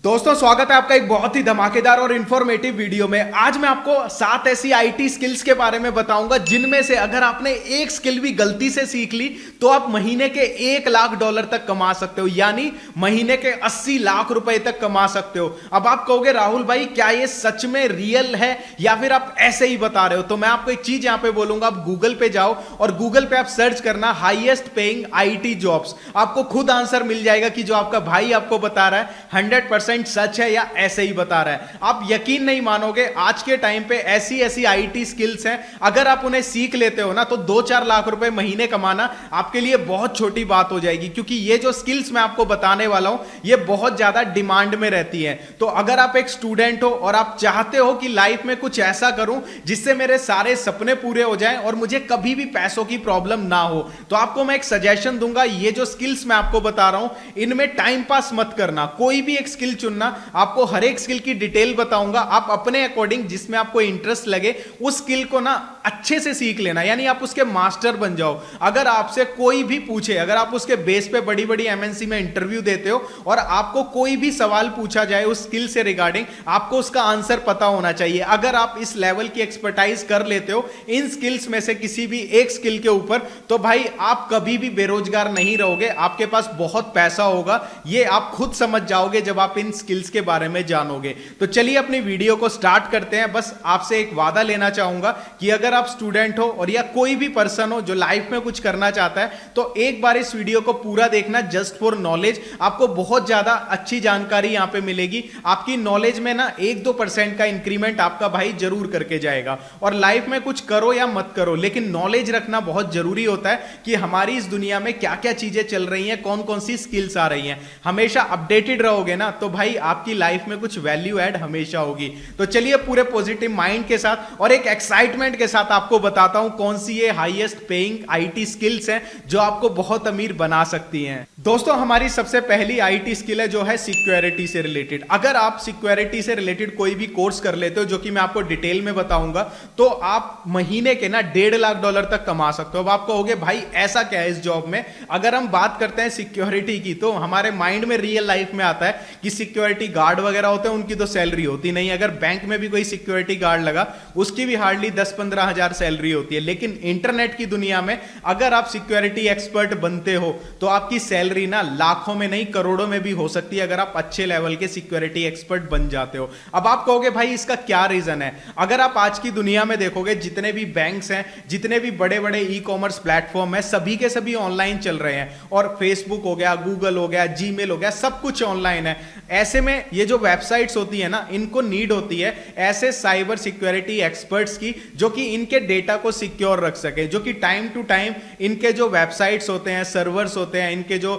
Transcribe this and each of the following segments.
दोस्तों स्वागत है आपका एक बहुत ही धमाकेदार और इंफॉर्मेटिव वीडियो में। आज मैं आपको 7 ऐसी आईटी स्किल्स के बारे में बताऊंगा जिनमें से अगर आपने एक स्किल भी गलती से सीख ली तो आप महीने के $1,00,000 तक कमा सकते हो, यानी महीने के 80 लाख रुपए तक कमा सकते हो। अब आप कहोगे राहुल भाई क्या ये सच में रियल है या फिर आप ऐसे ही बता रहे हो? तो मैं आपको एक चीज यहां पे बोलूंगा, आप गूगल पे जाओ और गूगल पे आप सर्च करना हाईएस्ट पेइंग आईटी जॉब्स। आपको खुद आंसर मिल जाएगा कि जो आपका भाई आपको बता रहा है 100% सच है या ऐसे ही बता रहा है। आप यकीन नहीं मानोगे, आज के टाइम पे ऐसी ऐसी आईटी स्किल्स हैं, अगर आप उन्हें सीख लेते हो ना तो 2-4 लाख रुपए महीने कमाना आपके लिए बहुत छोटी बात हो जाएगी, क्योंकि ये जो स्किल्स मैं आपको बताने वाला हूं ये बहुत ज्यादा डिमांड में रहती है। तो अगर आप एक स्टूडेंट हो और आप चाहते हो कि लाइफ में कुछ ऐसा करूं जिससे मेरे सारे सपने पूरे हो जाएं और मुझे कभी भी पैसों की प्रॉब्लम ना हो, तो आपको मैं एक सजेशन दूंगा। ये जो स्किल्स मैं आपको बता रहा हूं इनमें टाइम पास मत करना, कोई भी एक स्किल चुनना। आपको हर एक स्किल की डिटेल बताऊंगा, आप अपने अकॉर्डिंग जिसमें आपको इंटरेस्ट लगे उस स्किल को ना अच्छे से सीख लेना, यानी आप उसके मास्टर बन जाओ। अगर आपसे कोई भी पूछे, अगर आप उसके बेस पे बड़ी बड़ी एमएनसी में इंटरव्यू देते हो और आपको कोई भी सवाल पूछा जाए उस स्किल से रिगार्डिंग, आपको उसका आंसर पता होना चाहिए। अगर आप इस लेवल की एक्सपर्टाइज कर लेते हो इन स्किल्स में से किसी भी एक स्किल के ऊपर, तो भाई आप कभी भी बेरोजगार नहीं रहोगे, आपके पास बहुत पैसा होगा। ये आप खुद समझ जाओगे जब आप इन स्किल्स के बारे में जानोगे। तो चलिए अपनी वीडियो को स्टार्ट करते हैं। बस आपसे एक वादा लेना चाहूंगा कि अगर आप स्टूडेंट हो और या कोई भी पर्सन हो जो लाइफ में कुछ करना चाहता है, तो एक बार इस वीडियो को पूरा देखना, जस्ट फॉर नॉलेज। आपको बहुत ज्यादा अच्छी जानकारी यहां पे मिलेगी। आपकी नॉलेज में ना 1-2% का इंक्रीमेंट आपका भाई जरूर करके जाएगा। और लाइफ में कुछ करो या मत करो, लेकिन नॉलेज रखना बहुत जरूरी होता है कि हमारी इस दुनिया में क्या क्या चीजें चल रही हैं, कौन कौन सी स्किल्स आ रही हैं। हमेशा अपडेटेड रहोगे ना तो भाई आपकी लाइफ में कुछ वैल्यू ऐड हमेशा होगी। तो चलिए पूरे पॉजिटिव माइंड के साथ और एक एक्साइटमेंट के साथ आपको बताता हूं कौन सी ये हाईएस्ट पेइंग आईटी स्किल्स हैं जो आपको बहुत अमीर बना सकती हैं। दोस्तों हमारी सबसे पहली आईटी स्किल है जो है सिक्योरिटी से रिलेटेड। अगर आप सिक्योरिटी से रिलेटेड कोई भी कोर्स कर लेते हो, जो कि मैं आपको डिटेल में बताऊंगा, तो आप महीने के ना $1.5 लाख तक कमा सकते हो। अब आप कहोगे भाई ऐसा क्या है इस जॉब में? अगर हम बात करते हैं सिक्योरिटी की तो हमारे माइंड में रियल लाइफ में आता है कि सिक्योरिटी गार्ड वगैरह होते हैं, उनकी तो सैलरी होती नहीं। अगर बैंक में भी कोई सिक्योरिटी गार्ड लगा उसकी भी हार्डली 10-15 हजार सैलरी होती है। लेकिन इंटरनेट की दुनिया में अगर आप सिक्योरिटी एक्सपर्ट बनते हो तो आपकी सैलरी ना लाखों में नहीं करोड़ों में भी हो सकती है, अगर आप अच्छे लेवल के सिक्योरिटी एक्सपर्ट बन जाते हो। अब आप कहोगे भाई इसका क्या रीजन है? अगर आप आज की दुनिया में देखोगे जितने भी बैंक्स हैं, जितने भी बड़े बड़े ई कॉमर्स प्लेटफॉर्म है, सभी के सभी ऑनलाइन चल रहे हैं। और फेसबुक हो गया, गूगल हो गया, जीमेल हो गया, सब कुछ ऑनलाइन है। ऐसे में ये जो वेबसाइट्स होती है ना, इनको नीड होती है ऐसे साइबर सिक्योरिटी एक्सपर्ट्स की जो कि इनके डेटा को सिक्योर रख सके, जो कि टाइम टू टाइम इनके जो वेबसाइट्स होते हैं, सर्वर्स होते हैं, इनके जो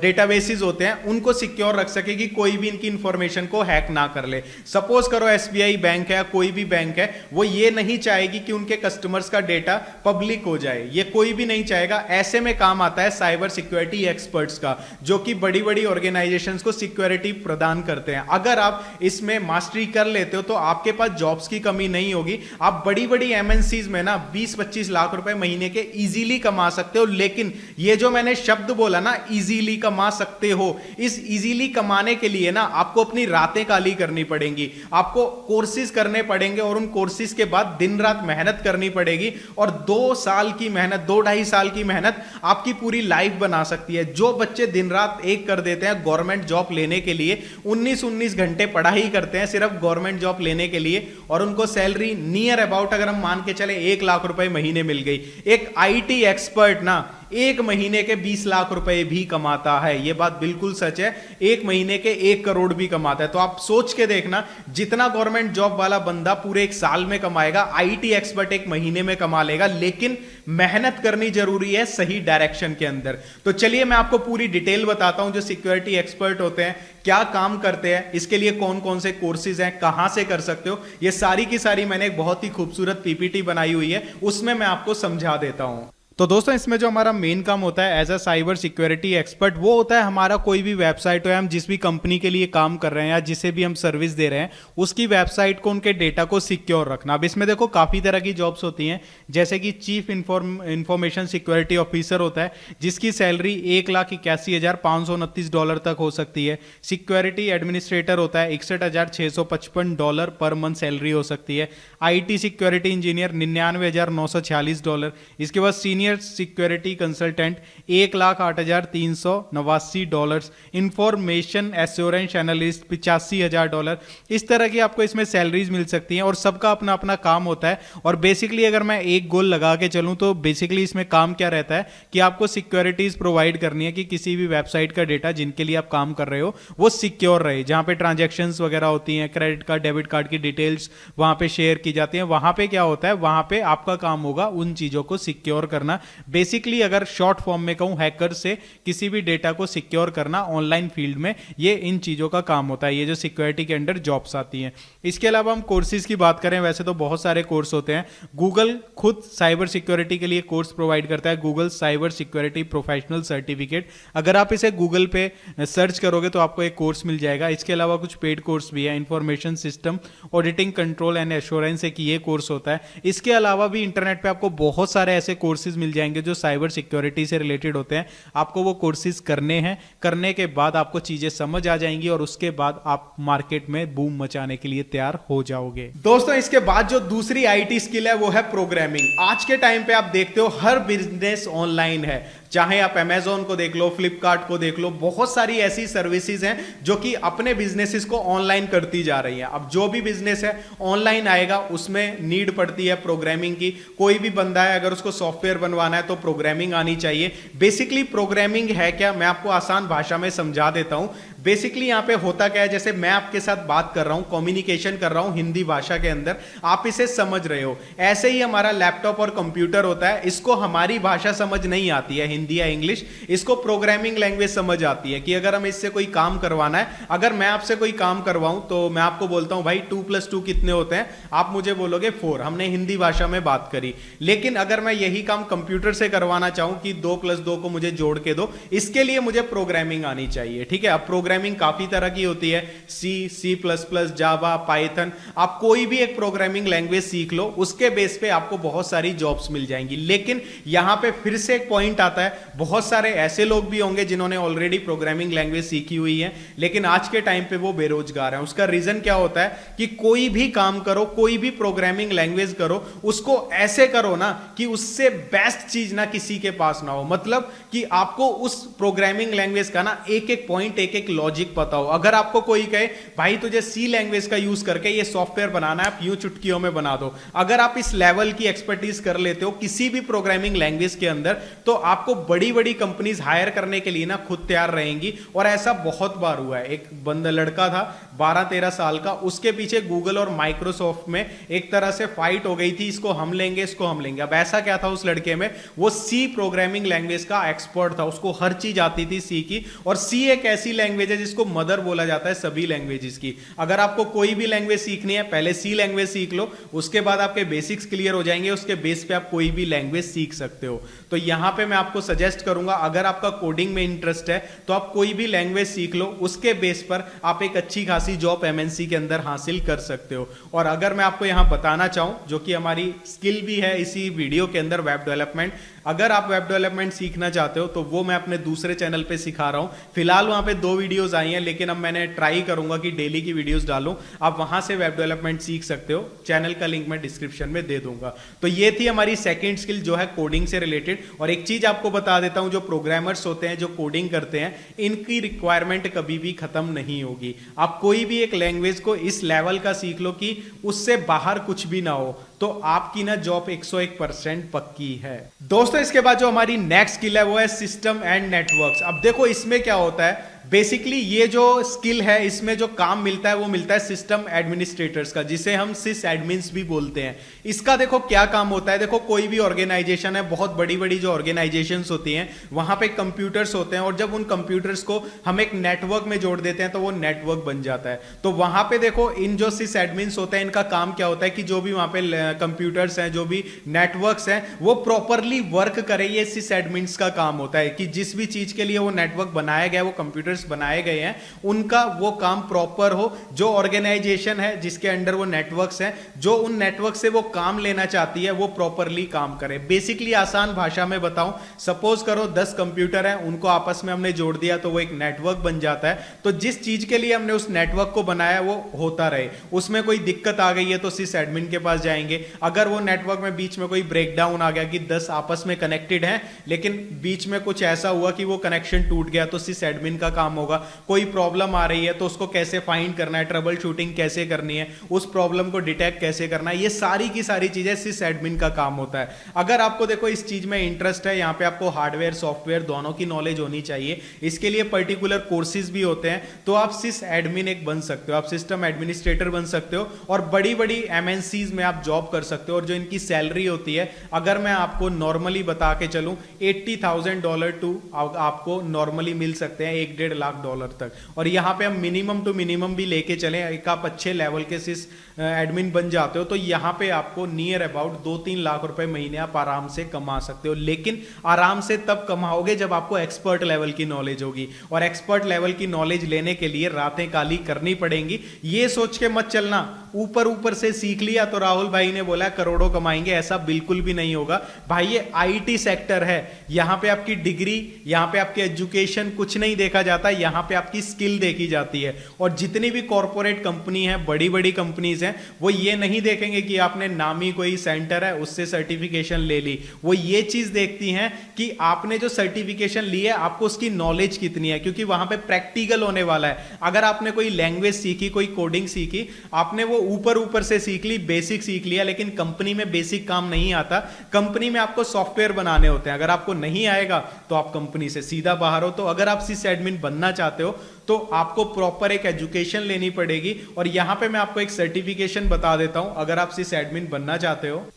डेटाबेसेस होते हैं उनको सिक्योर रख सके कि कोई भी इनकी इंफॉर्मेशन को हैक ना कर ले। सपोज करो एसबीआई बैंक है या कोई भी बैंक है, वो ये नहीं चाहेगी कि उनके कस्टमर्स का डेटा पब्लिक हो जाए, ये कोई भी नहीं चाहेगा। ऐसे में काम आता है साइबर सिक्योरिटी एक्सपर्ट्स का, जो कि बड़ी बड़ी ऑर्गेनाइजेशंस को सिक्योरिटी प्रदान करते हैं। अगर आप इसमें मास्टरी कर लेते हो तो आपके पास जॉब्स की कमी नहीं होगी। आप बड़ी बड़ी एमएनसीज में ना 20-25 लाख रुपए महीने के इजीली कमा सकते हो। लेकिन ये जो मैंने शब्द बोला ना, इजीली कमा सकते हो, इस इजीली कमाने के लिए ना आपको अपनी रातें काली करनी पड़ेंगी, आपको कोर्सेज करने पड़ेंगे और उन कोर्सेज के बाद दिन रात मेहनत करनी पड़ेगी। और 2 साल की मेहनत, 2-2.5 साल की मेहनत आपकी पूरी लाइफ बना सकती है। जो बच्चे दिन रात एक कर देते हैं गवर्नमेंट जॉब लेने के लिए, 19-19 घंटे पढ़ाई करते हैं सिर्फ गवर्नमेंट जॉब लेने के लिए, और उनको सैलरी नियर अबाउट अगर हम मान के चले 1 लाख रुपए महीने मिल गई। एक आईटी एक्सपर्ट ना एक महीने के 20 लाख रुपए भी कमाता है, यह बात बिल्कुल सच है। एक महीने के 1 करोड़ भी कमाता है। तो आप सोच के देखना, जितना गवर्नमेंट जॉब वाला बंदा पूरे 1 साल में कमाएगा, आईटी एक्सपर्ट 1 महीने में कमा लेगा। लेकिन मेहनत करनी जरूरी है सही डायरेक्शन के अंदर। तो चलिए मैं आपको पूरी डिटेल बताता हूं जो सिक्योरिटी एक्सपर्ट होते हैं क्या काम करते हैं, इसके लिए कौन कौन से कोर्सेज हैं, कहां से कर सकते हो। ये सारी की सारी मैंने एक बहुत ही खूबसूरत पीपीटी बनाई हुई है, उसमें मैं आपको समझा देता हूं। तो दोस्तों इसमें जो हमारा मेन काम होता है as a cyber security expert, वो होता है हमारा कोई भी वेबसाइट हो या हम जिस भी कंपनी के लिए काम कर रहे हैं या जिसे भी हम सर्विस दे रहे हैं उसकी वेबसाइट को, उनके डेटा को सिक्योर रखना। अब इसमें देखो काफी तरह की जॉब्स होती हैं, जैसे कि चीफ इंफॉर्मेशन सिक्योरिटी ऑफिसर होता है जिसकी सैलरी $1,81,529 तक हो सकती है। सिक्योरिटी एडमिनिस्ट्रेटर होता है $61,655 पर मंथ सैलरी हो सकती है। IT security engineer $99,946। इसके बाद senior security consultant $1,08,389। Information assurance analyst $85,000। इस तरह की आपको इसमें सैलरीज मिल सकती हैं और सबका अपना अपना काम होता है। और बेसिकली अगर मैं एक गोल लगा के चलूं तो बेसिकली इसमें काम क्या रहता है कि आपको सिक्योरिटीज प्रोवाइड करनी है कि किसी भी वेबसाइट का डेटा जिनके लिए आप काम कर रहे हो वो सिक्योर रहे। जहां पे ट्रांजैक्शंस वगैरह होती हैं, क्रेडिट कार्ड डेबिट कार्ड की डिटेल्स वहां पे शेयर की जाती हैं, वहां पे क्या होता है, वहां पे आपका काम होगा उन चीजों को सिक्योर करना। बेसिकली अगर शॉर्ट फॉर्म में कहूं, हैकर से किसी भी डेटा को सिक्योर करना ऑनलाइन फील्ड में, ये इन चीजों का काम होता है, ये जो सिक्योरिटी के अंडर जॉब्स आती हैं। इसके अलावा हम कोर्सेज की बात करें, वैसे तो बहुत सारे कोर्स होते हैं। गूगल खुद साइबर सिक्योरिटी के लिए कोर्स प्रोवाइड करता है, Google cyber security professional certificate. अगर आप इसे गूगल पे सर्च करोगे तो आपको एक कोर्स मिल जाएगा। इसके अलावा कुछ पेड कोर्स भी है, information system auditing control and assurance एक ये कोर्स होता है। इसके अलावा भी इंटरनेट पे आपको बहुत सारे ऐसे कोर्सेज मिल जाएंगे जो साइबर सिक्योरिटी से रिलेटेड होते हैं। आपको वो कोर्सेज करने हैं, करने के बाद आपको चीजें समझ आ जाएंगी और उसके बाद आप मार्केट में बूम मचाने के लिए तैयार हो जाओगे। दोस्तों इसके बाद जो दूसरी IT स्किल है वो है प्रोग्रामिंग। आज के टाइम पे आप देखते हो हर बिजनेस ऑनलाइन है, चाहे आप Amazon को देख लो, फ्लिपकार्ट को देख लो, बहुत सारी ऐसी सर्विसेज हैं जो कि अपने बिजनेसेस को ऑनलाइन करती जा रही हैं। अब जो भी बिजनेस है ऑनलाइन आएगा उसमें नीड पड़ती है प्रोग्रामिंग की। कोई भी बंदा है अगर उसको सॉफ्टवेयर बनवाना है तो प्रोग्रामिंग आनी चाहिए। बेसिकली प्रोग्रामिंग है क्या, मैं आपको आसान भाषा में समझा देता हूं। बेसिकली यहां पे होता क्या है, जैसे मैं आपके साथ बात कर रहा हूं, कम्युनिकेशन कर रहा हूं हिंदी भाषा के अंदर, आप इसे समझ रहे हो। ऐसे ही हमारा लैपटॉप और कंप्यूटर होता है, इसको हमारी भाषा समझ नहीं आती है, हिंदी या इंग्लिश, इसको प्रोग्रामिंग लैंग्वेज समझ आती है कि अगर हमें इससे कोई काम करवाना है, अगर मैं आपसे कोई काम करवाऊं तो मैं आपको बोलता हूं भाई 2+2 कितने होते हैं, आप मुझे बोलोगे 4, हमने हिंदी भाषा में बात करी। लेकिन अगर मैं यही काम कंप्यूटर से करवाना चाहूं कि 2+2 को मुझे जोड़ के दो, इसके लिए मुझे प्रोग्रामिंग आनी चाहिए। ठीक है, अब प्रोग्रामिंग काफी तरह की होती है, C++, जावा, पाइथन। आप कोई भी एक प्रोग्रामिंग लैंग्वेज सीख लो, उसके बेस पे आपको बहुत सारी जॉब्स मिल जाएंगी। लेकिन यहां पे फिर से एक पॉइंट आता है, बहुत सारे ऐसे लोग भी होंगे जिन्होंने ऑलरेडी प्रोग्रामिंग लैंग्वेज सीखी हुई है लेकिन आज के टाइम पे वो बेरोजगार हैं। उसका रीजन क्या होता है कि कोई भी काम करो, कोई भी प्रोग्रामिंग लैंग्वेज करो, उसको ऐसे करो ना कि उससे बेस्ट चीज ना किसी के पास ना हो। मतलब कि आपको उस प्रोग्रामिंग लैंग्वेज का ना एक एक पॉइंट, एक एक लॉजिक पता हो। अगर आपको कोई कहे भाई तुझे C लैंग्वेज का यूज करके ये सॉफ्टवेयर बनाना है, आप यूं चुटकियों में बना दो, अगर आप इस लेवल की एक्सपर्टीज कर लेते हो किसी भी प्रोग्रामिंग लैंग्वेज के अंदर, तो आपको बड़ी बड़ी कंपनीज हायर करने के लिए ना खुद तैयार रहेंगी। और ऐसा बहुत बार हुआ है। एक बंदा लड़का था 12-13 साल का, उसके पीछे गूगल और माइक्रोसॉफ्ट में एक तरह से फाइट हो गई थी, इसको हम लेंगे, इसको हम लेंगे। अब ऐसा क्या था उस लड़के में, वो C प्रोग्रामिंग लैंग्वेज का एक्सपर्ट था, उसको हर चीज आती थी C की। और C एक ऐसी लैंग्वेज है जिसको मदर बोला जाता है सभी लैंग्वेजेस की। अगर आपको कोई भी लैंग्वेज सीखनी है, पहले C लैंग्वेज सीख लो, उसके बाद आपके बेसिक्स क्लियर हो जाएंगे, उसके बेस पे आप कोई भी लैंग्वेज सीख सकते हो। तो यहां पे मैं आपको सजेस्ट करूंगा, अगर आपका कोडिंग में इंटरेस्ट है तो आप कोई भी लैंग्वेज सीख लो, उसके बेस पर आप एक अच्छी खासी जॉब MNC के अंदर हासिल कर सकते हो। और अगर मैं आपको यहां बताना चाहूं, जो कि हमारी स्किल भी है इसी वीडियो के अंदर, वेब डेवलपमेंट, अगर आप वेब डेवलपमेंट सीखना चाहते हो तो वो मैं अपने दूसरे चैनल पे सिखा रहा हूं। फिलहाल वहां पे 2 वीडियोस आई हैं, लेकिन अब मैंने ट्राई करूंगा कि डेली की वीडियोस डालूं। आप वहां से वेब डेवलपमेंट सीख सकते हो, चैनल का लिंक मैं डिस्क्रिप्शन में दे दूंगा। तो ये थी हमारी सेकंड स्किल जो है कोडिंग से रिलेटेड। और एक चीज आपको बता देता हूं, जो प्रोग्रामर्स होते हैं, जो कोडिंग करते हैं, इनकी रिक्वायरमेंट कभी भी खत्म नहीं होगी। आप कोई भी एक लैंग्वेज को इस लेवल का सीख लो कि उससे बाहर कुछ भी ना हो, तो आपकी ना जॉब 101% पक्की है। दोस्तों इसके बाद जो हमारी नेक्स्ट स्किल है वो है सिस्टम एंड नेटवर्क्स। अब देखो इसमें क्या होता है, बेसिकली ये जो स्किल है इसमें जो काम मिलता है वो मिलता है सिस्टम एडमिनिस्ट्रेटर्स का, जिसे हम सिस एडमिन्स भी बोलते हैं। इसका देखो क्या काम होता है। देखो कोई भी ऑर्गेनाइजेशन है, बहुत बड़ी बड़ी जो ऑर्गेनाइजेशंस होती हैं वहां पे कंप्यूटर्स होते हैं, और जब उन कंप्यूटर्स को हम एक नेटवर्क में जोड़ देते हैं तो वो नेटवर्क बन जाता है। तो वहां पे देखो इन जो सिस एडमिन्स होते हैं इनका काम क्या होता है कि जो भी वहां पे कंप्यूटर्स हैं, जो भी नेटवर्क्स हैं, वो प्रॉपरली वर्क करे। ये सिस एडमिन्स का काम होता है कि जिस भी चीज के लिए वो नेटवर्क बनाया गया, वो कंप्यूटर्स बनाए गए हैं, उनका वो काम प्रॉपर हो। जो ऑर्गेनाइजेशन है जिसके अंडर वो नेटवर्क्स हैं, जो उन नेटवर्क से वो काम लेना चाहती है, वो प्रॉपरली काम करे। बेसिकली आसान भाषा में बताऊं, सपोज करो 10 कंप्यूटर हैं, उनको आपस में हमने जोड़ दिया तो वो एक नेटवर्क बन जाता है। तो जिस चीज के लिए हमने उस नेटवर्क को बनाया वो होता रहे। उसमें कोई दिक्कत आ गई है तो सिस एडमिन के पास जाएंगे। अगर वो नेटवर्क में बीच में कोई ब्रेकडाउन आ गया कि 10 आपस में कनेक्टेड हैं लेकिन बीच में कुछ ऐसा हुआ कि वो कनेक्शन टूट गया, तो सिस एडमिन का काम होगा। कोई प्रॉब्लम आ रही है तो उसको कैसे फाइंड करना है, ट्रबल शूटिंग कैसे करनी है, उस प्रॉब्लम को डिटेक्ट कैसे करना है, ये सारी की सारी चीजें सिस एडमिन का काम होता है। अगर आपको देखो इस चीज में इंटरेस्ट है, यहाँ पे आपको हार्डवेयर सॉफ्टवेयर दोनों की नॉलेज होनी चाहिए, इसके लिए पर्टिकुलर कोर्सेज भी होते हैं, तो आप सिस एडमिन एक बन सकते हो, आप सिस्टम एडमिनिस्ट्रेटर बन सकते हो और बड़ी बड़ी एमएनसीज में आप जॉब कर सकते हो। और जो इनकी सैलरी होती है, अगर मैं आपको नॉर्मली बता के चलूं, $80,000 टू आपको नॉर्मली मिल सकते हैं, $1.5 लाख तक। और यहां पे हम मिनिमम टू मिनिमम भी लेके चलें, एक आप अच्छे लेवल के सिस एडमिन बन जाते हो तो यहां पे आपको नियर अबाउट 2-3 लाख रुपए महीने आप आराम से कमा सकते हो। लेकिन आराम से तब कमाओगे जब आपको एक्सपर्ट लेवल की नॉलेज होगी, और एक्सपर्ट लेवल की नॉलेज लेने के लिए रातें काली करनी पड़ेंगी। ये सोच के मत चलना ऊपर ऊपर से सीख लिया तो राहुल भाई ने बोला करोड़ों कमाएंगे, ऐसा बिल्कुल भी नहीं होगा भाई। ये आईटी सेक्टर है, यहां पे आपकी डिग्री, यहां पे आपकी एजुकेशन कुछ नहीं देखा जाता, यहां पे आपकी स्किल देखी जाती है। और जितनी भी कॉर्पोरेट कंपनी है, बड़ी बड़ी कंपनीज हैं, वो ये नहीं देखेंगे कि आपने नामी कोई सेंटर है उससे सर्टिफिकेशन ले ली, वो ये चीज देखती हैं कि आपने जो सर्टिफिकेशन ली है आपको उसकी नॉलेज कितनी है, क्योंकि वहां पे प्रैक्टिकल होने वाला है। अगर आपने कोई लैंग्वेज सीखी, कोई कोडिंग सीखी, आपने वो ऊपर ऊपर से सीख ली, बेसिक सीख लिया, लेकिन कंपनी में बेसिक काम नहीं आता। कंपनी में आपको सॉफ्टवेयर बनाने होते हैं, अगर आपको नहीं आएगा तो आप कंपनी से सीधा बाहर हो। तो अगर आप सिस एडमिन बनना चाहते हो तो आपको प्रॉपर एक एजुकेशन लेनी पड़ेगी। और यहां पे मैं आपको एक सर्टिफिकेशन बता देता हूं, अगर आप सिस एडमिन बनना चाहते हो।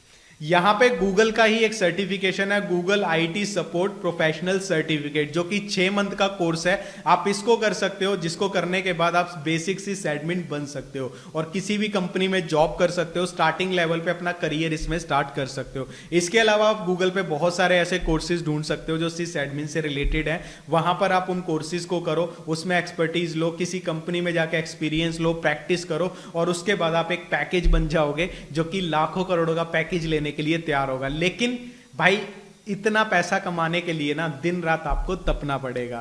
यहां पे गूगल का ही एक सर्टिफिकेशन है, Google IT support professional certificate, जो कि 6 मंथ का कोर्स है। आप इसको कर सकते हो, जिसको करने के बाद आप बेसिक सिस एडमिन बन सकते हो और किसी भी कंपनी में जॉब कर सकते हो, स्टार्टिंग लेवल पे अपना करियर इसमें स्टार्ट कर सकते हो। इसके अलावा आप गूगल पे बहुत सारे ऐसे कोर्सेज ढूंढ सकते हो जो सिस एडमिन से रिलेटेड है, वहां पर आप उन कोर्सेज को करो, उसमें एक्सपर्टीज लो, किसी कंपनी में जाकर एक्सपीरियंस लो, प्रैक्टिस करो, और उसके बाद आप एक पैकेज बन जाओगे जो कि लाखों करोड़ों का पैकेज लेने के लिए तैयार होगा। लेकिन भाई इतना पैसा कमाने के लिए ना दिन रात आपको तपना पड़ेगा।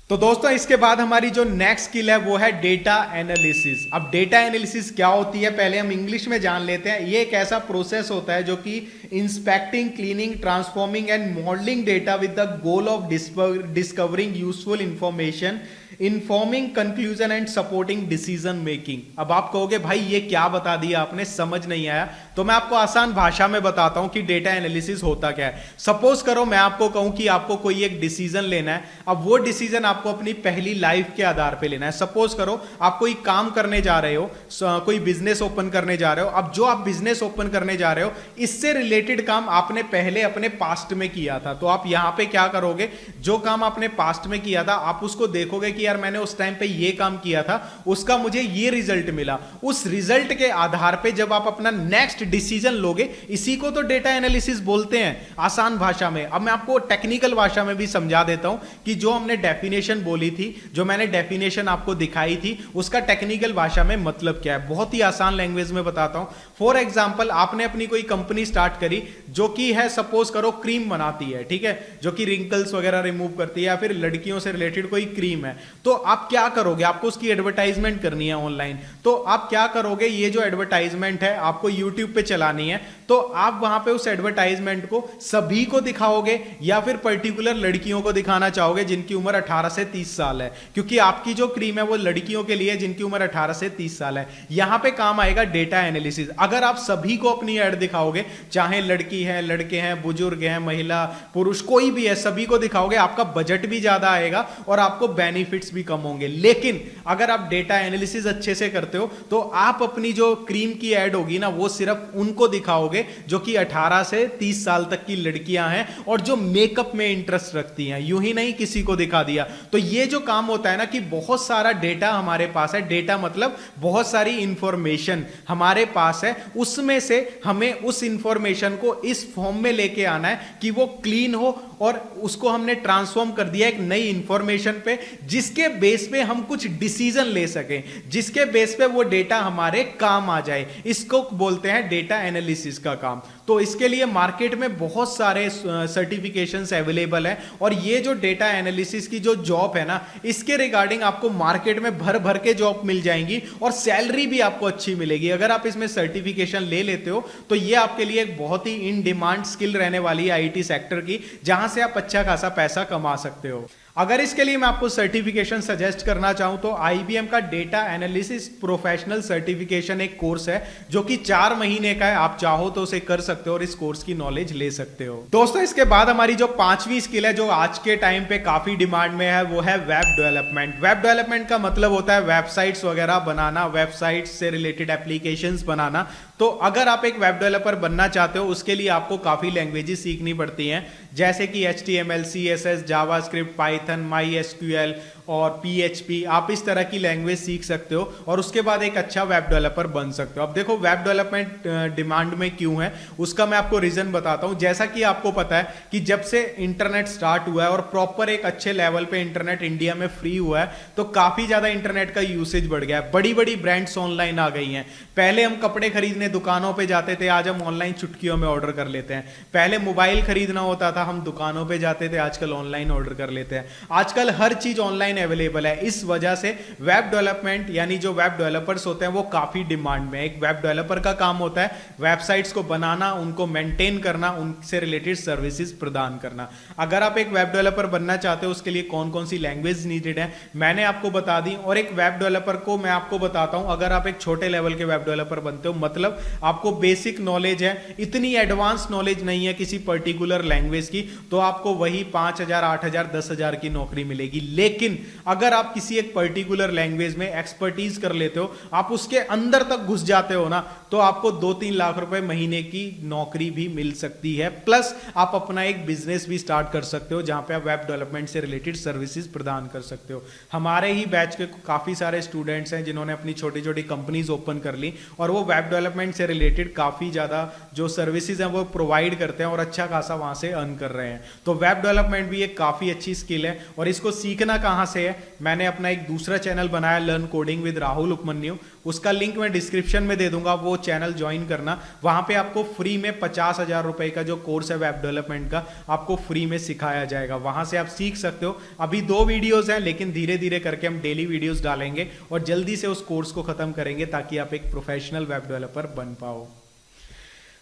तो दोस्तों इसके बाद हमारी जो नेक्स्ट स्किल है वो है डेटा एनालिसिस। अब डेटा एनालिसिस क्या होती है पहले हम इंग्लिश में जान लेते हैं। ये एक ऐसा प्रोसेस होता है जो कि inspecting, cleaning, transforming and modelling data with the goal of discovering useful information, informing conclusion and supporting decision making. अब आप कहोगे भाई ये क्या बता दिया आपने, समझ नहीं आया। तो मैं आपको आसान भाषा में बताता हूं कि डेटा एनालिसिस होता क्या है। सपोज करो मैं आपको कहूं कि आपको कोई एक डिसीजन लेना है। अब वो डिसीजन आपको अपनी पहली लाइफ के आधार पे लेना है। सपोज करो आप कोई काम करने जा रहे हो, कोई बिजनेस ओपन करने जा रहे हो। अब जो आप बिजनेस ओपन करने जा रहे हो इससे रिलेटेड काम आपने पहले अपने पास्ट में किया था। तो आप यहां पे क्या करोगे, जो काम आपने पास्ट में किया था आप उसको देखोगे कि यार मैंने उस टाइम पे ये काम किया था, उसका मुझे ये रिजल्ट मिला। उस रिजल्ट के आधार पे जब आप अपना नेक्स्ट डिसीजन लोगे, इसी को तो डेटा एनालिसिस बोलते हैं आसान भाषा में। अब मैं आपको टेक्निकल भाषा में भी समझा देता हूं कि जो हमने डेफिनेशन बोली थी, जो मैंने डेफिनेशन आपको दिखाई थी, उसका टेक्निकल भाषा में मतलब क्या है। बहुत ही आसान लैंग्वेज में बताता हूं। फॉर एग्जांपल आपने अपनी कोई कंपनी स्टार्ट करी जो कि है सपोज करो क्रीम बनाती है, ठीक है, जो कि रिंकल्स वगैरह रिमूव करती है या फिर लड़कियों से रिलेटेड कोई क्रीम है। तो आप क्या करोगे, आपको उसकी एडवर्टाइजमेंट करनी है ऑनलाइन। तो आप क्या करोगे, ये जो एडवर्टाइजमेंट है आपको यूट्यूब पे चलानी है, तो आप वहां पे उस एडवर्टाइजमेंट को सभी को दिखाओगे या फिर पर्टिकुलर लड़कियों को दिखाना चाहोगे जिनकी उम्र 18 से 30 साल है, क्योंकि आपकी जो क्रीम है वो लड़कियों के लिए जिनकी उम्र 18 से 30 साल है। यहां पे काम आएगा डेटा एनालिसिस। अगर आप सभी को अपनी ऐड दिखाओगे, चाहे लड़की है, लड़के हैं, बुजुर्ग हैं, महिला, पुरुष, कोई भी है, सभी को दिखाओगे, आपका बजट भी ज्यादा आएगा और आपको बेनिफिट्स प्रॉफिट्स भी कम होंगे। लेकिन अगर आप डेटा एनालिसिस अच्छे से करते हो तो आप अपनी जो क्रीम की एड होगी ना वो सिर्फ उनको दिखाओगे जो कि 18 से 30 साल तक की लड़कियां हैं और जो मेकअप में इंटरेस्ट रखती हैं, यूं ही नहीं किसी को दिखा दिया। तो ये जो काम होता है ना कि बहुत सारा डेटा हमारे पास है, डेटा मतलब बहुत सारी इंफॉर्मेशन हमारे पास है, उसमें से हमें उस इंफॉर्मेशन को इस फॉर्म में लेके आना है कि वो क्लीन हो और उसको हमने ट्रांसफॉर्म कर दिया एक नई इंफॉर्मेशन पे, जिसके बेस पे हम कुछ डिसीजन ले सकें, जिसके बेस पे वो डेटा हमारे काम आ जाए। इसको बोलते हैं डेटा एनालिसिस का काम। तो इसके लिए मार्केट में बहुत सारे सर्टिफिकेशंस अवेलेबल हैं और ये जो डेटा एनालिसिस की जो जॉब है ना, इसके रिगार्डिंग आपको मार्केट में भर भर के जॉब मिल जाएंगी और सैलरी भी आपको अच्छी मिलेगी। अगर आप इसमें सर्टिफिकेशन ले लेते हो तो ये आपके लिए एक बहुत ही इन डिमांड स्किल रहने वाली है आईटी सेक्टर की, जहां से आप अच्छा खासा पैसा कमा सकते हो। अगर इसके लिए मैं आपको सर्टिफिकेशन सजेस्ट करना चाहूं तो आईबीएम का डेटा एनालिसिस प्रोफेशनल सर्टिफिकेशन एक कोर्स है जो कि 4 महीने का है। आप चाहो तो उसे कर सकते हो और इस कोर्स की नॉलेज ले सकते हो। दोस्तों, इसके बाद हमारी जो 5वीं स्किल है जो आज के टाइम पे काफी डिमांड में है वो है वेब डेवलपमेंट। वेब डेवलपमेंट का मतलब होता है वेबसाइट्स वगैरह बनाना, वेबसाइट्स से रिलेटेड एप्लीकेशंस बनाना। तो अगर आप एक वेब डेवलपर बनना चाहते हो उसके लिए आपको काफी लैंग्वेजेस सीखनी पड़ती हैं, जैसे कि HTML, CSS, JavaScript, Python, MySQL और PHP। आप इस तरह की लैंग्वेज सीख सकते हो और उसके बाद एक अच्छा वेब डेवलपर बन सकते हो। अब देखो वेब डेवलपमेंट डिमांड में क्यों है उसका मैं आपको रीजन बताता हूं। जैसा कि आपको पता है कि जब से इंटरनेट स्टार्ट हुआ है और प्रॉपर एक अच्छे लेवल पे इंटरनेट इंडिया में फ्री हुआ है तो काफी ज्यादा इंटरनेट का यूसेज बढ़ गया है। बड़ी बड़ी ब्रांड्स ऑनलाइन आ गई हैं। पहले हम कपड़े खरीदने दुकानों पे जाते थे, आज हम ऑनलाइन चुटकियों में ऑर्डर कर लेते हैं। पहले मोबाइल खरीदना होता था, हम दुकानों पे जाते थे, आजकल ऑनलाइन ऑर्डर कर लेते हैं। आजकल हर चीज ऑनलाइन अवेलेबल है। इस वजह से वेब डेवलपमेंट यानी जो वेब डेवलपर्स होते हैं वो काफी डिमांड में है। एक वेब डेवलपर का काम होता है वेबसाइट्स को बनाना, उनको मेंटेन करना, उनसे रिलेटेड सर्विसेज प्रदान करना। अगर आप एक वेब डेवलपर बनना चाहते हो उसके लिए कौन कौन सी लैंग्वेज नीडेड है मैंने आपको बता दी। और एक वेब डेवलपर को मैं आपको बताता हूं, अगर आप एक छोटे लेवल के वेब डेवलपर बनते हो मतलब आपको बेसिक नॉलेज है, इतनी एडवांस नॉलेज नहीं है किसी पर्टिकुलर लैंग्वेज की, तो आपको वही 5,000, 8,000, 10,000 की नौकरी मिलेगी। लेकिन अगर आप किसी एक पर्टिकुलर लैंग्वेज में एक्सपर्टीज कर लेते हो, आप उसके अंदर तक घुस जाते हो ना, तो आपको 2-3 लाख रुपए महीने की नौकरी भी मिल सकती है। प्लस आप अपना एक बिजनेस भी स्टार्ट कर सकते हो जहां पे आप वेब डेवलपमेंट से रिलेटेड सर्विसेज प्रदान कर सकते हो। हमारे ही बैच के काफी सारे स्टूडेंट्स हैं जिन्होंने अपनी छोटी छोटी कंपनीज ओपन कर ली और वो वेब डेवलपमेंट से रिलेटेड काफी ज्यादा जो सर्विसेज हैं वो प्रोवाइड करते हैं और अच्छा खासा वहां से अर्न कर रहे हैं। तो वेब डेवलपमेंट भी एक काफी अच्छी स्किल है और इसको सीखना कहां से है, मैंने अपना एक दूसरा चैनल बनाया learn coding with Rahul Upmanyu, उसका लिंक मैं डिस्क्रिप्शन में दे दूंगा, वो चैनल ज्वाइन करना। वहां पे आपको फ्री में 50,000 रुपए का जो कोर्स है वेब डेवलपमेंट का आपको फ्री में सिखाया जाएगा, वहां से आप सीख सकते हो। अभी 2 वीडियोस हैं लेकिन धीरे धीरे करके हम डेली वीडियोस डालेंगे और जल्दी से उस कोर्स को खत्म करेंगे ताकि आप एक प्रोफेशनल वेब डेवलपर बन पाओ।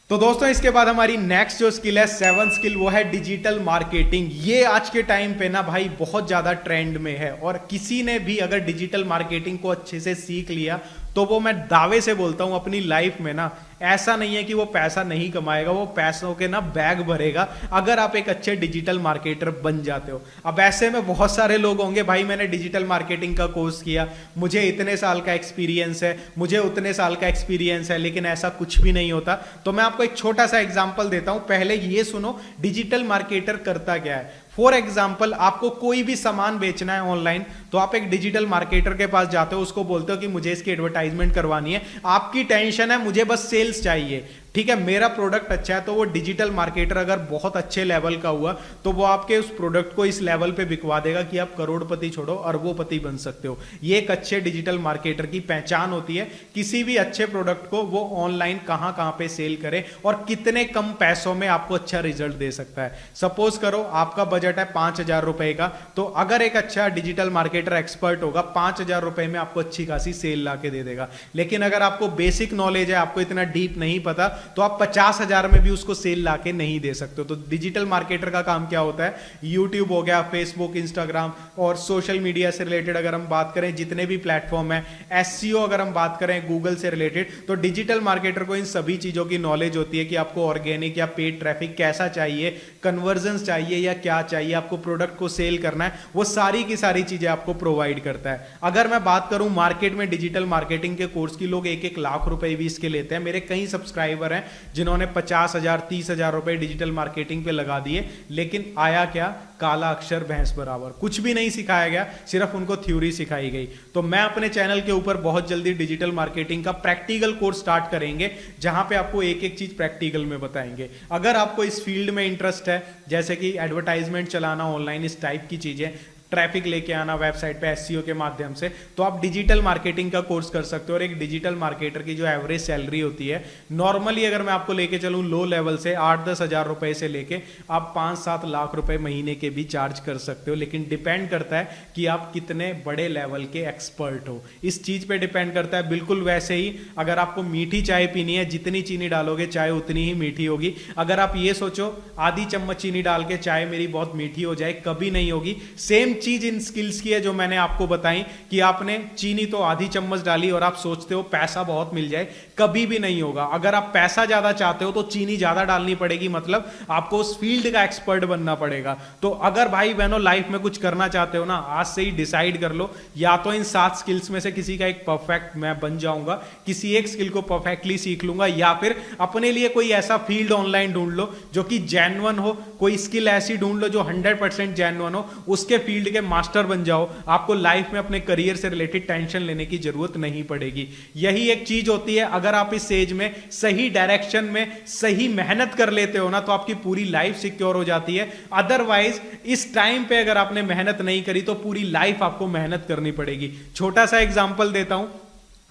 तो दोस्तों, इसके बाद हमारी नेक्स्ट जो स्किल है 7th स्किल, वो है डिजिटल मार्केटिंग। ये आज के टाइम पे ना भाई बहुत ज्यादा ट्रेंड में है और किसी ने भी अगर डिजिटल मार्केटिंग को अच्छे से सीख लिया तो वो मैं दावे से बोलता हूं अपनी लाइफ में ना ऐसा नहीं है कि वो पैसा नहीं कमाएगा, वो पैसों के ना बैग भरेगा अगर आप एक अच्छे डिजिटल मार्केटर बन जाते हो। अब ऐसे में बहुत सारे लोग होंगे, भाई मैंने डिजिटल मार्केटिंग का कोर्स किया, मुझे इतने साल का एक्सपीरियंस है, मुझे उतने साल का एक्सपीरियंस है, लेकिन ऐसा कुछ भी नहीं होता। तो मैं आपको एक छोटा सा एग्जाम्पल देता हूं, पहले ये सुनो डिजिटल मार्केटर करता क्या है। फॉर एग्जाम्पल, आपको कोई भी सामान बेचना है ऑनलाइन तो आप एक डिजिटल मार्केटर के पास जाते हो, उसको बोलते हो कि मुझे इसकी एडवर्टाइजमेंट करवानी है, आपकी टेंशन है मुझे बस सेल्स चाहिए, ठीक है, मेरा प्रोडक्ट अच्छा है। तो वो डिजिटल मार्केटर अगर बहुत अच्छे लेवल का हुआ तो वो आपके उस प्रोडक्ट को इस लेवल पे बिकवा देगा कि आप करोड़पति छोड़ो अरबोपति बन सकते हो। ये एक अच्छे डिजिटल मार्केटर की पहचान होती है, किसी भी अच्छे प्रोडक्ट को वो ऑनलाइन कहां कहां पे सेल करे और कितने कम पैसों में आपको अच्छा रिजल्ट दे सकता है। सपोज करो आपका बजट है 5,000 रुपए का, तो अगर एक अच्छा डिजिटल मार्केटर एक्सपर्ट होगा 5,000 रुपए में आपको अच्छी खासी सेल ला के दे देगा। लेकिन अगर आपको बेसिक नॉलेज है, आपको इतना डीप नहीं पता, तो आप 50,000 में भी उसको सेल लाके नहीं दे सकते हो। तो डिजिटल मार्केटर का काम क्या होता है, यूट्यूब हो गया, फेसबुक, इंस्टाग्राम और सोशल मीडिया से रिलेटेड अगर हम बात करें जितने भी प्लेटफॉर्म है, एसईओ अगर हम बात करें गूगल से रिलेटेड, तो डिजिटल मार्केटर को इन सभी चीजों की नॉलेज होती है कि आपको ऑर्गेनिक या पेड ट्रैफिक कैसा चाहिए, कन्वर्जन चाहिए या क्या चाहिए, आपको प्रोडक्ट को सेल करना है, वो सारी की सारी चीजें आपको आपको प्रोवाइड करता है। अगर मैं बात करूं मार्केट में डिजिटल मार्केटिंग के कोर्स की, लोग 1-1 लाख रुपए भी इसके लेते हैं। मेरे कई सब्सक्राइबर हैं जिन्होंने 50,000 30,000 रुपए डिजिटल मार्केटिंग पे लगा दिए, लेकिन आया क्या? काला अक्षर भैंस बराबर, कुछ भी नहीं सिखाया गया, सिर्फ उनको थ्योरी सिखाई गई। तो मैं अपने चैनल के ऊपर बहुत जल्दी डिजिटल मार्केटिंग का प्रैक्टिकल कोर्स स्टार्ट करेंगे, जहां पे आपको एक एक चीज प्रैक्टिकल में बताएंगे। अगर आपको इस फील्ड में इंटरेस्ट है, जैसे कि एडवर्टाइजमेंट चलाना ऑनलाइन, इस टाइप की चीजें, ट्रैफिक लेके आना वेबसाइट पे एसईओ के माध्यम से, तो आप डिजिटल मार्केटिंग का कोर्स कर सकते हो। और एक डिजिटल मार्केटर की जो एवरेज सैलरी होती है, नॉर्मली अगर मैं आपको लेके चलूं लो लेवल से 8-10 हजार रुपए से लेके आप 5-7 लाख रुपए महीने के भी चार्ज कर सकते हो, लेकिन डिपेंड करता है कि आप कितने बड़े लेवल के एक्सपर्ट हो, इस चीज पे डिपेंड करता है। बिल्कुल वैसे ही अगर आपको मीठी चाय पीनी है, जितनी चीनी डालोगे चाय उतनी ही मीठी होगी। अगर आप ये सोचो आधी चम्मच चीनी डाल के चाय मेरी बहुत मीठी हो जाए, कभी नहीं होगी। सेम चीज इन स्किल्स की है जो मैंने आपको बताई, कि आपने चीनी तो आधी चम्मच डाली और आप सोचते हो पैसा बहुत मिल जाए, कभी भी नहीं होगा। अगर आप पैसा ज्यादा चाहते हो तो चीनी ज्यादा डालनी पड़ेगी, मतलब आपको उस फील्ड का एक्सपर्ट बनना पड़ेगा। तो अगर भाई बहनों लाइफ में कुछ करना चाहते हो ना, आज से ही डिसाइड कर लो, या तो इन 7 स्किल्स में से किसी का एक परफेक्ट मैं बन जाऊंगा, किसी एक स्किल को परफेक्टली सीख लूंगा, या फिर अपने लिए कोई ऐसा फील्ड ऑनलाइन ढूंढ लो जो कि जेन्युइन हो, कोई स्किल ऐसी ढूंढ लो जो 100% जेन्युइन हो, उसके फील्ड के मास्टर बन जाओ। आपको लाइफ में अपने करियर से रिलेटेड टेंशन लेने की जरूरत नहीं पड़ेगी। यही एक चीज होती है, अगर आप इस एज में सही डायरेक्शन में सही मेहनत कर लेते हो ना, तो आपकी पूरी लाइफ सिक्योर हो जाती है। अदरवाइज इस टाइम पे अगर आपने मेहनत नहीं करी तो पूरी लाइफ आपको मेहनत करनी पड़ेगी। छोटा सा एग्जांपल देता हूं,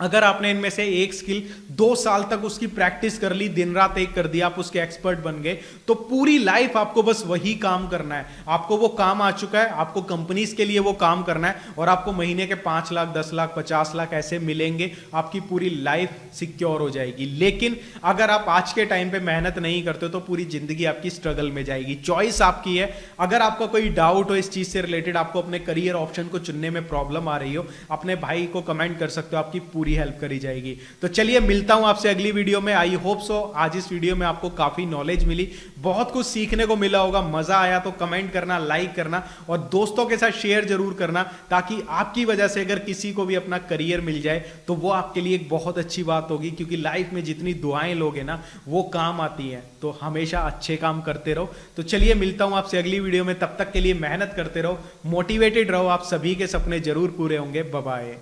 अगर आपने इनमें से एक स्किल 2 साल तक उसकी प्रैक्टिस कर ली, दिन रात एक कर दिया, आप उसके एक्सपर्ट बन गए, तो पूरी लाइफ आपको बस वही काम करना है। आपको वो काम आ चुका है, आपको कंपनीज के लिए वो काम करना है, और आपको महीने के 5 लाख 10 लाख 50 लाख ऐसे मिलेंगे, आपकी पूरी लाइफ सिक्योर हो जाएगी। लेकिन अगर आप आज के टाइम पे मेहनत नहीं करते तो पूरी जिंदगी आपकी स्ट्रगल में जाएगी। चॉइस आपकी है। अगर आपका कोई डाउट हो इस चीज से रिलेटेड, आपको अपने करियर ऑप्शन को चुनने में प्रॉब्लम आ रही हो, अपने भाई को कमेंट कर सकते हो, आपकी पूरी हेल्प करी जाएगी। तो चलिए मिलता हूं आपसे अगली वीडियो में। आई होप सो आज इस वीडियो में आपको काफी नॉलेज मिली, बहुत कुछ सीखने को मिला होगा। मजा आया तो कमेंट करना, लाइक करना और दोस्तों के साथ शेयर जरूर करना, ताकि आपकी वजह से अगर किसी को भी अपना करियर मिल जाए तो वो आपके लिए एक बहुत अच्छी बात होगी। क्योंकि लाइफ में जितनी दुआएं लोगे ना, वो काम आती हैं। तो हमेशा अच्छे काम करते रहो। तो चलिए मिलता हूं आपसे अगली वीडियो में। तब तक के लिए मेहनत करते रहो, मोटिवेटेड रहो। आप सभी के सपने जरूर पूरे होंगे। Bye bye.